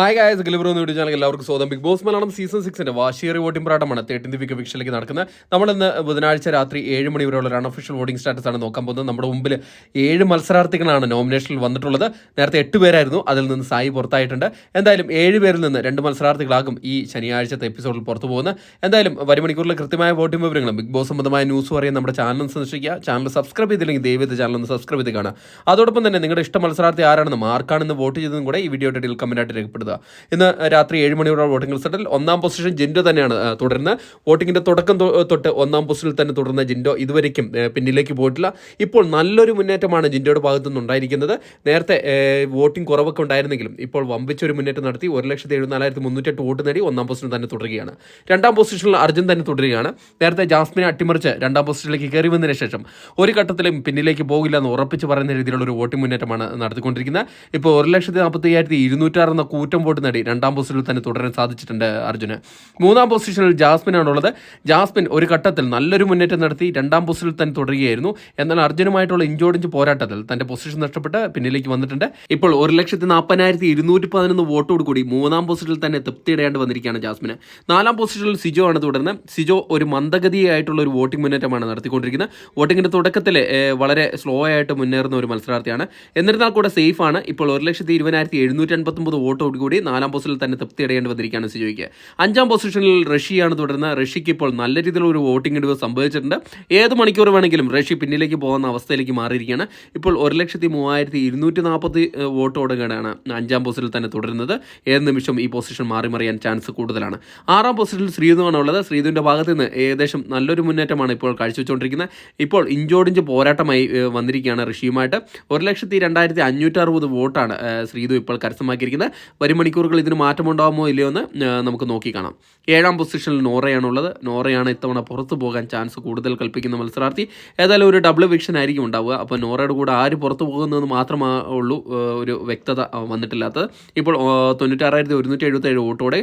Hi guys, ഗലിബ്രോ എന്ന് video channel എല്ലാവർക്കും സ്വാഗതം. ബിഗ് ബോസ് മലയാളം സീസൺ 6 വാശിയേറിയ വോട്ടിംഗ് പോരാട്ടമാണ് 13th വീക്ക് ഫിക്ഷനിലേക്ക് നടക്കുന്നത്. നമ്മളിന്ന് ബുധനാഴ്ച രാത്രി 7 മണി വരെയുള്ള ഒരു അൺഒഫീഷ്യൽ വോട്ടിംഗ് സ്റ്റാറ്റസ് ആണ് നോക്കാൻ പോകുന്നത്. നമ്മുടെ മുമ്പിൽ 7 മത്സരാർത്ഥികളാണ് നോമിനേഷനിൽ വന്നിട്ടുള്ളത്. നേരത്തെ 8 പേരായിരുന്നു, അതിൽ നിന്ന് സായി പുറത്തായിട്ടുണ്ട്. എന്തായാലും 7 പേരിൽ നിന്ന് 2 മത്സരാർത്ഥികളാകും ഈ ശനിയാഴ്ചത്തെ എപ്പിസോഡിൽ പുറത്തു പോകുന്നത്. എന്തായാലും വരും മണിക്കൂറിൽ കൃത്യമായ വോട്ടിംഗ് വിവരങ്ങളും ബിഗ് ബോസ് സംബന്ധമായ ന്യൂസും അറിയാൻ നമ്മുടെ ചാനൽ സന്ദർശിക്കുക. ചാനൽ സബ്സ്ക്രൈബ് ചെയ്തില്ലെങ്കിൽ ദയവേത് ചാനൽ ഒന്ന് സബ്സ്ക്രൈബ് ചെയ്ത് കാണുക. അതോടൊപ്പം തന്നെ നിങ്ങളുടെ ഇഷ്ട മത്സരാർത്ഥി ആരാണെന്നും ആർക്കാണെന്ന് വോട്ട് ചെയ്തതും കൂടെ ഈ വീഡിയോ ഡീറ്റെയിൽ കമന്റായിട്ട് രേഖപ്പെടുത്തുക. ഇന്ന് രാത്രി 7 മണിയോടെ വോട്ടിംഗ് റിസൾട്ടിൽ 1ാം പൊസിഷൻ ജിൻഡോ തന്നെയാണ് തുടരുന്നത്. വോട്ടിങ്ങിന്റെ തുടക്കം തൊട്ട് 1ാം പൊസിഷനിൽ തന്നെ തുടർന്ന ജിൻഡോ ഇതുവരെയ്ക്കും പിന്നിലേക്ക് പോയിട്ടില്ല. ഇപ്പോൾ നല്ലൊരു മുന്നേറ്റമാണ് ജിൻഡോയുടെ ഭാഗത്തു നിന്നുണ്ടായിരിക്കുന്നത്. നേരത്തെ വോട്ടിംഗ് കുറവൊക്കെ ഉണ്ടായിരുന്നെങ്കിലും ഇപ്പോൾ വമ്പിച്ചൊരു മുന്നേറ്റം നടത്തി 1,74,308 വോട്ട് നേടി 1ാം പൊസിഷനിൽ തന്നെ തുടരുകയാണ്. 2ാം പൊസിഷനിൽ അർജുൻ തന്നെ തുടരുകയാണ്. നേരത്തെ ജാസ്മിനെ അട്ടിമറിച്ച് 2ാം പൊസിഷനിലേക്ക് കയറി വന്നതിന് ശേഷം ഒരു ഘട്ടത്തിലും പിന്നിലേക്ക് പോകില്ല എന്ന് ഉറപ്പിച്ച് പറയുന്ന രീതിയിലുള്ള ഒരു വോട്ടിംഗ് മുന്നേറ്റമാണ് നടത്തിക്കൊണ്ടിരിക്കുന്നത്. ഇപ്പോൾ 1,45,206 എന്ന കൂറ്റം വോട്ട് നേടി 2ാം പൊസിഷനിൽ തന്നെ തുടരാൻ സാധിച്ചിട്ടുണ്ട് അർജുന്. 3ാം പൊസിഷനിൽ ജാസ്മിനാണുള്ളത്. ജാസ്മിൻ ഒരു ഘട്ടത്തിൽ നല്ലൊരു മുന്നേറ്റം നടത്തി 2ാം പൊസിഷനിൽ തന്നെ തുടരുകയായിരുന്നു. എന്നാൽ അർജുനുമായിട്ടുള്ള ഇഞ്ചോടിഞ്ച് പോരാട്ടത്തിൽ തന്റെ പൊസിഷൻ നഷ്ടപ്പെട്ട് പിന്നിലേക്ക് വന്നിട്ടുണ്ട്. ഇപ്പോൾ 1,40,40,211 വോട്ടോട് കൂടി 3ാം പൊസിഷനിൽ തന്നെ തൃപ്തിയിടേണ്ടി വന്നിരിക്കുകയാണ് ജാസ്മിന്. 4ാം പൊസിഷനിൽ സിജോ ആണ് തുടരുന്നത്. സിജോ ഒരു മന്ദഗതിയായിട്ടുള്ള ഒരു വോട്ടിംഗ് മുന്നേറ്റമാണ് നടത്തിക്കൊണ്ടിരിക്കുന്നത്. വോട്ടിങ്ങിന്റെ തുടക്കത്തിൽ വളരെ സ്ലോ ആയിട്ട് മുന്നേറുന്ന ഒരു മത്സരാർത്ഥിയാണ്. എന്നിരുന്നാൽ കൂടെ സേഫ് ആണ്. ഇപ്പോൾ 1,20,789 വോട്ടോട് കൂടി 4ാം പൊസിഷനിൽ തന്നെ തൃപ്തിയടേണ്ടി വന്നിരിക്കുകയാണ് സിജോയ്ക്ക്. 5ാം പൊസിഷനിൽ റഷ്യയാണ് തുടരുന്നത്. റഷ്യയ്ക്ക് ഇപ്പോൾ നല്ല രീതിയിലുള്ള ഒരു വോട്ടിംഗ് ഇടിവ് സംഭവിച്ചിട്ടുണ്ട്. ഏത് മണിക്കൂർ വേണമെങ്കിലും റഷ്യ പിന്നിലേക്ക് പോകുന്ന അവസ്ഥയിലേക്ക് മാറിയിരിക്കുകയാണ്. ഇപ്പോൾ 1,03,240 വോട്ടോടുകൂടിയാണ് 5ാം പൊസിഷനിൽ തന്നെ തുടരുന്നത്. ഏത് നിമിഷം ഈ പൊസിഷൻ മാറിമറിയാൻ ചാൻസ് കൂടുതലാണ്. 6ാം പൊസിഷനിൽ ശ്രീധുവാണ് ഉള്ളത്. ശ്രീധുവിൻ്റെ ഭാഗത്ത് നിന്ന് ഏകദേശം നല്ലൊരു മുന്നേറ്റമാണ് ഇപ്പോൾ കാഴ്ചവെച്ചുകൊണ്ടിരിക്കുന്നത്. ഇപ്പോൾ ഇഞ്ചോടിഞ്ച് പോരാട്ടമായി വന്നിരിക്കുകയാണ് റഷ്യയുമായിട്ട്. 1,02,560 വോട്ടാണ് ശ്രീധു ഇപ്പോൾ കരസ്ഥമാക്കിയിരിക്കുന്നത്. വരും മണിക്കൂറുകൾ ഇതിന് മാറ്റമുണ്ടാകുമോ ഇല്ലയോ എന്ന് നമുക്ക് നോക്കി കാണാം. 7ാം പൊസിഷനിൽ നോറയാണുള്ളത്. നോറയാണ് ഇത്തവണ പുറത്തു പോകാൻ ചാൻസ് കൂടുതൽ കൽപ്പിക്കുന്ന മത്സരാർത്ഥി. ഏതായാലും ഒരു ഡബിൾ വിക്ഷൻ ആയിരിക്കും ഉണ്ടാവുക. അപ്പോൾ നോറയുടെ കൂടെ ആര് പുറത്തു പോകുന്നതെന്ന് മാത്രമേ ഉള്ളൂ ഒരു വ്യക്തത വന്നിട്ടില്ലാത്തത്. ഇപ്പോൾ 96,177 വോട്ടോടെ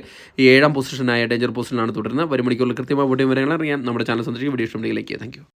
7ാം പൊസിഷനായ ഡേഞ്ചർ പൊസിഷനിലാണ് തുടരുന്നത്. വരും മണിക്കൂറിൽ കൃത്യമായ വോട്ടിംഗ് വിവരങ്ങൾ അറിയാൻ നമ്മുടെ ചാനൽ സന്ദർശിക്കുക. വീഡിയോ ഇഷ്ടമുണ്ടെങ്കിൽ ലൈക്ക് ചെയ്യുക. Thank you.